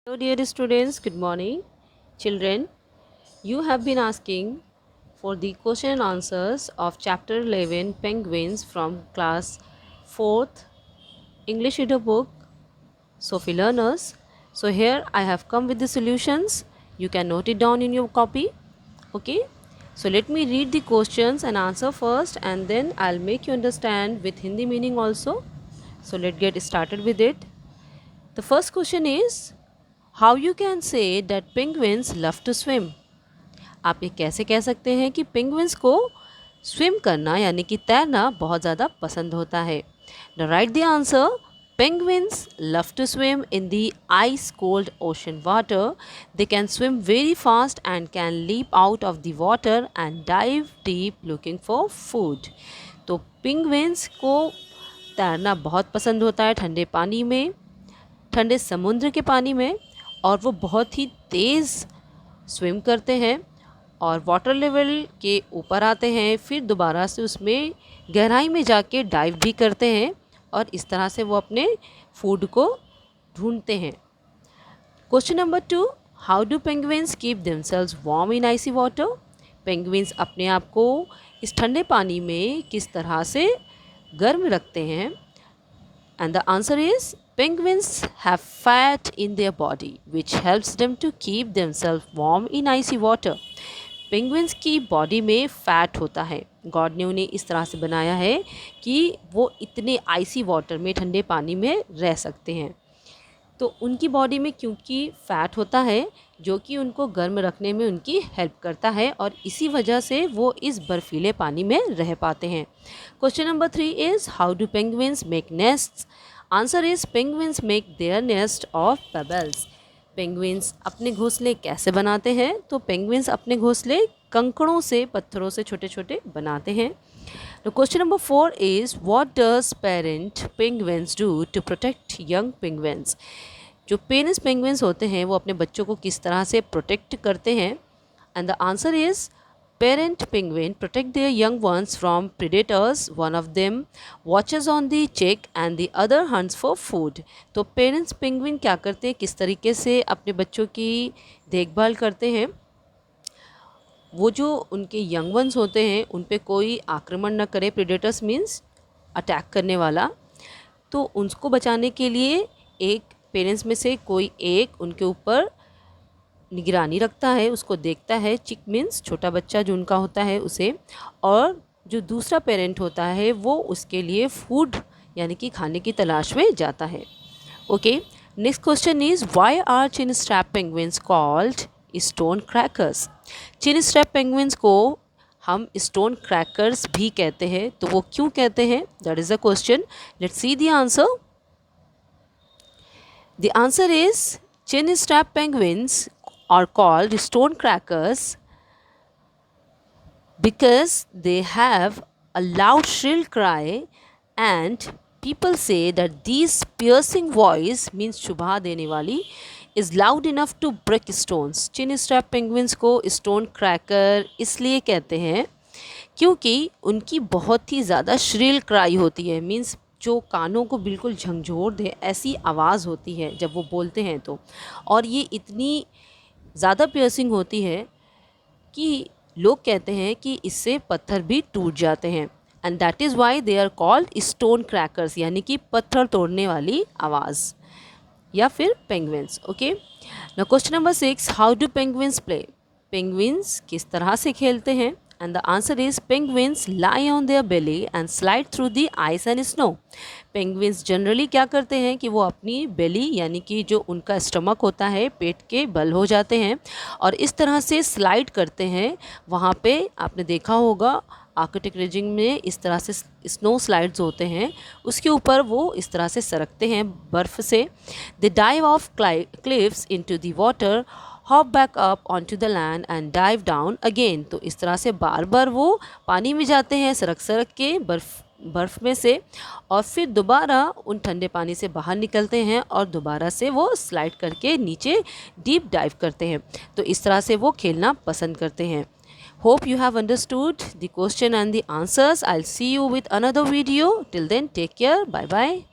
Hello dear students, good morning. Children, you have been asking for the question and answers of chapter 11 Penguins from class 4th English reader book Sophie Learners. So here I have come with the solutions. You can note it down in your copy. Okay? So let me read the questions and answer first and then I'll make you understand with Hindi meaning also. So let's get started with it. The first question is how you can say that penguins love to swim. आप ये कैसे कह सकते हैं कि penguins को swim करना यानी कि तैरना बहुत ज़्यादा पसंद होता है. Now write the answer. Penguins love to swim in the ice cold ocean water. They can swim very fast and can leap out of the water and dive deep looking for food. तो penguins को तैरना बहुत पसंद होता है ठंडे पानी में, ठंडे समुद्र के पानी में, और वो बहुत ही तेज़ स्विम करते हैं और वाटर लेवल के ऊपर आते हैं, फिर दोबारा से उसमें गहराई में जाके डाइव भी करते हैं और इस तरह से वो अपने फूड को ढूंढते हैं. Question number 2, how do penguins keep themselves warm in icy water. Penguins अपने आप को इस ठंडे पानी में किस तरह से गर्म रखते हैं. And the answer is penguins have fat in their body which helps them to keep themselves warm in icy water. penguins की बॉडी में फ़ैट होता है. गॉड ने उन्हें इस तरह से बनाया है कि वो इतने आइसी वाटर में, ठंडे पानी में रह सकते हैं. तो उनकी बॉडी में क्योंकि फ़ैट होता है जो कि उनको गर्म रखने में उनकी हेल्प करता है और इसी वजह से वो इस बर्फीले पानी में रह पाते हैं. Question number 3 is how do penguins make nests. Answer is penguins make their nest of pebbles. Penguins अपने घोंसले कैसे बनाते हैं. तो पेंगुइन्स अपने घोंसले कंकड़ों से, पत्थरों से छोटे छोटे बनाते हैं. तो question number 4 is what does parent penguins do to protect young penguins. जो पेरेंट्स पेंगुइन्स होते हैं वो अपने बच्चों को किस तरह से प्रोटेक्ट करते हैं. And the answer is parent penguin protect their young ones from predators. One of them watches on the chick and the other hunts for food. तो parents penguin क्या करते हैं, किस तरीके से अपने बच्चों की देखभाल करते हैं. वो जो उनके यंग वंस होते हैं उन पे कोई आक्रमण न करे. predators मीन्स अटैक करने वाला. तो उनको बचाने के लिए एक पेरेंट्स में से कोई एक उनके ऊपर निगरानी रखता है, उसको देखता है. चिक मीन्स छोटा बच्चा जो उनका होता है उसे, और जो दूसरा पेरेंट होता है वो उसके लिए फूड यानी कि खाने की तलाश में जाता है. Okay, next question is why are chinstrap penguins called stone crackers. Chinstrap penguins को हम स्टोन क्रैकर्स भी कहते हैं. तो वो क्यों कहते हैं, that is a question. Let's see the answer. The answer is chin strap penguins are called stone crackers because they have a loud shrill cry, and people say that these piercing voice means चुभा देने वाली is loud enough to break stones. chin strap penguins को stone cracker इसलिए कहते हैं क्योंकि उनकी बहुत ही ज़्यादा श्रिल क्राई होती है. मीन्स जो कानों को बिल्कुल झंझोर दे ऐसी आवाज़ होती है जब वो बोलते हैं तो. और ये इतनी ज़्यादा पियर्सिंग होती है कि लोग कहते हैं कि इससे पत्थर भी टूट जाते हैं. And that is why they are called stone crackers यानी कि पत्थर तोड़ने वाली आवाज़ या फिर penguins. Okay, now question number 6, how do penguins play. Penguins किस तरह से खेलते हैं. And the answer is penguins lie on their belly and slide through the ice and snow. Penguins generally क्या करते हैं कि वो अपनी बेली यानी कि जो उनका स्टमक होता है पेट के बल हो जाते हैं और इस तरह से स्लाइड करते हैं. वहाँ पे आपने देखा होगा आर्कटिक रीजन में इस तरह से स्नो स्लाइड्स होते हैं, उसके ऊपर वो इस तरह से सरकते हैं बर्फ़ से. They dive off cliffs into the water, hop back up onto the land and dive down again. तो इस तरह से बार बार वो पानी में जाते हैं सरक सरक के बर्फ़ में से, और फिर दोबारा उन ठंडे पानी से बाहर निकलते हैं और दोबारा से वो स्लाइड करके नीचे डीप डाइव करते हैं. तो इस तरह से वो खेलना पसंद करते हैं. Hope you have understood the question and the answers. I'll see you with another video. Till then, take care. Bye bye.